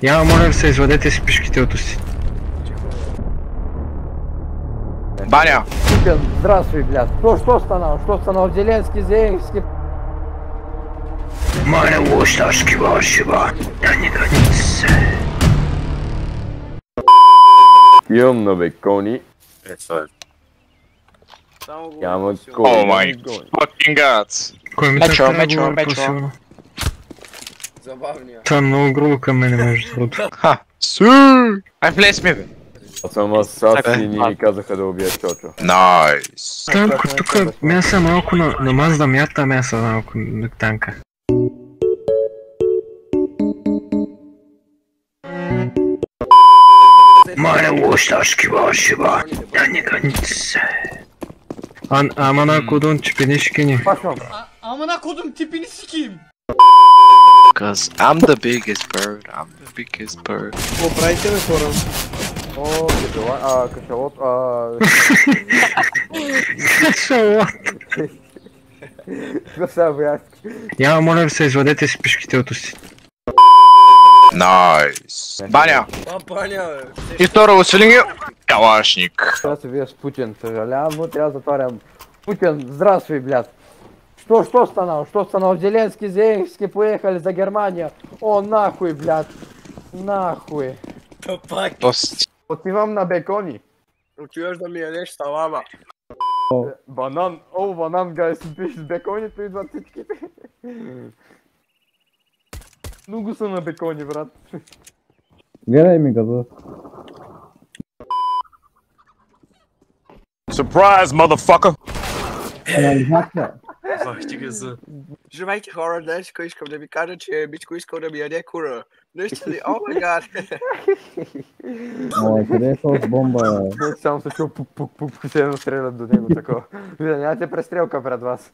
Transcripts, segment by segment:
Я моля да се извадете си пешкителото си. Баня! Путин, здравствуй, блядь. Что станал? Зеленский, Зеленский. Мене лощашки вашива, да не граница. Имам на бекони. Няма кой. О май fucking god! Кой ми Мечо, така мечо, говори мечо. по-силно? Забавния. Това е много грубо към мене, между другото. Ха! Су! Ай, влез ми, бе! Аз съм асасин и ми казаха да убия Чочо. Найс! Танко, тук мяса малко на Мазда мята мяса малко на танка. Мене лощашки вашива, да не граница. Amına kodun tipini sikini. Пошел. Amına kodum tipini sikeyim. Cause I'm the biggest bird, I'm the biggest bird. Правите ли хора? О, кашалот, Кашалот. Какво сега, блядь? Я моля да се извадете си пешкителото си. Найс! Баня! Баня, И второ усиление. Калашник. Трябва да се вие с Путин, съжалявам, но трябва да затварям. Путин, здравствуй, блядь. Что станал? Зеленский, поехали за Германия. О, нахуй, блядь. Нахуй. пак. Отивам на бекони. Отиваш да ми ядеш салама. Банан, гайс, с беконито идват всичките. Много са на бекони, брат. Гледай ми газа. Surprise, motherfucker! Здравейте хора, днес искам да ви кажа, че Мичко искал да ми яде кура. Наистина ли? О май гад! Къде е с бомба? Само се чул пук, се едно стрелят до него такова. Вие нямате престрелка пред вас.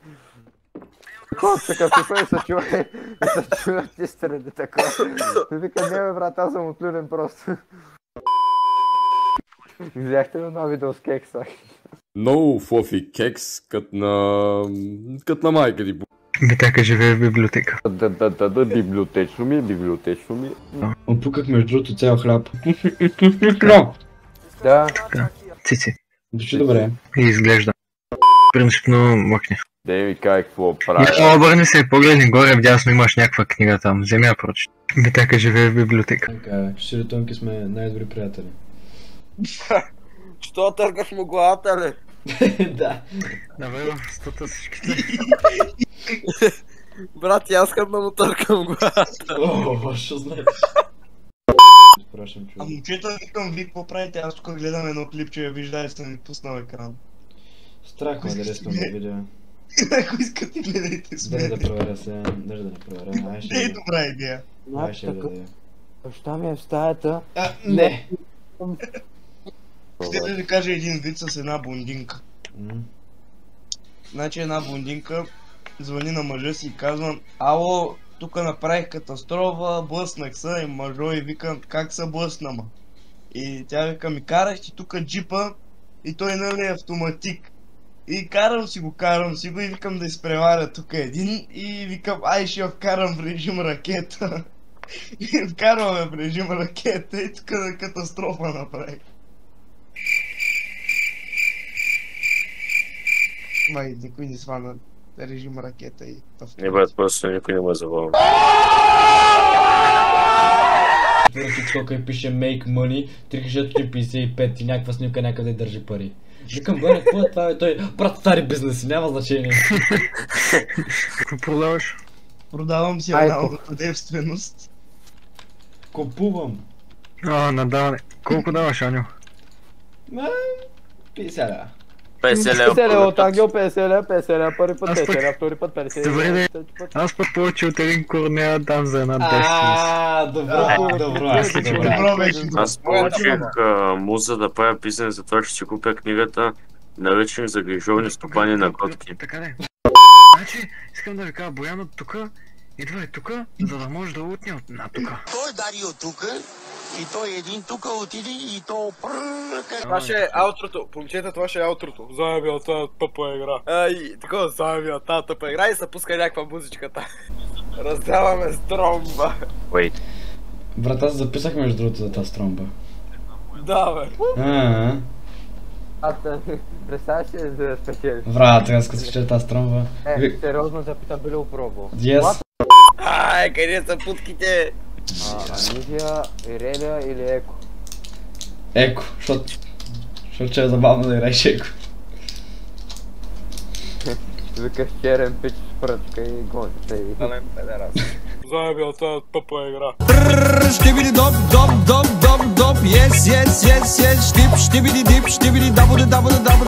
Кот така пипа и се чуват ти стрели такова. Вика, не бе брат, аз съм отлюден просто. Взяхте ли едно видео с кекса? Много флофи кекс, кът на майка ти. Битака живее в библиотека. Да, библиотечно ми. Опуках между другото цял хляб. Да. Цици. Звучи добре. И изглежда. Принципно мъкне. Де ми кай какво прави. Я обърни се и погледни горе, вдясно имаш някаква книга там. Вземи я прочи. Битака живее в библиотека. Така, че Тонки сме най-добри приятели. Що търкаш му главата, ли? Да. Давай в стата всичките. Брат, аз искам да му търкам главата. О, що знаеш? Спрашам, А човек. момчета, викам, вие какво правите? Аз тук гледам едно клипче, виждали сте ми пуснал екран. Страх ме да рескам да видео. Ако искате, гледайте с Дай мен. да проверя сега. Дай да проверя. Ай, Не е добра идея. Ай, ще да видя. Баща ми е в стаята. Не. Ще да ви кажа един вид с една блондинка. М. Значи една блондинка звъни на мъжа си и казва: ало, тук направих катастрофа, блъснах се, и мъжо и викам: как се блъсна, ма? И тя вика: ми караш ти тук джипа и той нали е автоматик. И карам си го и викам да изпреваря тук един и викам: ай ще я вкарам в режим ракета. И вкарваме в режим ракета и тук катастрофа направих. Май, никой не свана режим ракета и автоматик. Не бъдат просто никой не ме забавя. В TikTok и пише make money 3655 и някаква снимка някъде държи пари. Викам, бе, какво е това, бе? Той брат стари бизнеси, няма значение. Какво продаваш? Продавам си Айко. аналната девственост. Купувам. Надаване. Колко даваш, Аню? 50 лева. 50 лева. 50 лева от Ангел, 50 лева, първи път Аз 50 пък- лева, втори път 50 Добре, лева, бе. трети път. Аз пък повече от един корнея дам за една десница. Добро беше. Аз получих муза да правя бизнес, затова ще си купя книгата Наръчник за грижовни стопани на котки. Така ли? Значи, искам да ви кажа, Боян тук идва и тук, за да може да лутне от на тук. Той дари от тука и той един тука отиде и то пръка. Това ще е аутрото. Момчета, това ще е аутрото. Заебя тази тъпа игра. И такова, заебя тази тъпа игра и се пуска някаква музичката. Раздаваме с тромба. Wait. Брат, аз записах между другото за тази стромба. Да, бе. Представяш ли да спечелиш? Брат, аз като че тази стромба. Сериозно запитам били опробвал. Yes. Ай, къде са путките? Анизия, Ирелия или Еко? Еко, защото че е забавно да играеш Еко. Викаш черен пич с пръчка и гони се и... Дален педерас. Заебил тази тъпа игра. Штибиди доп, доп, доп, доп, доп, yes, yes, yes, yes, штиб, штибиди дип, штибиди дабу, дабу, дабу.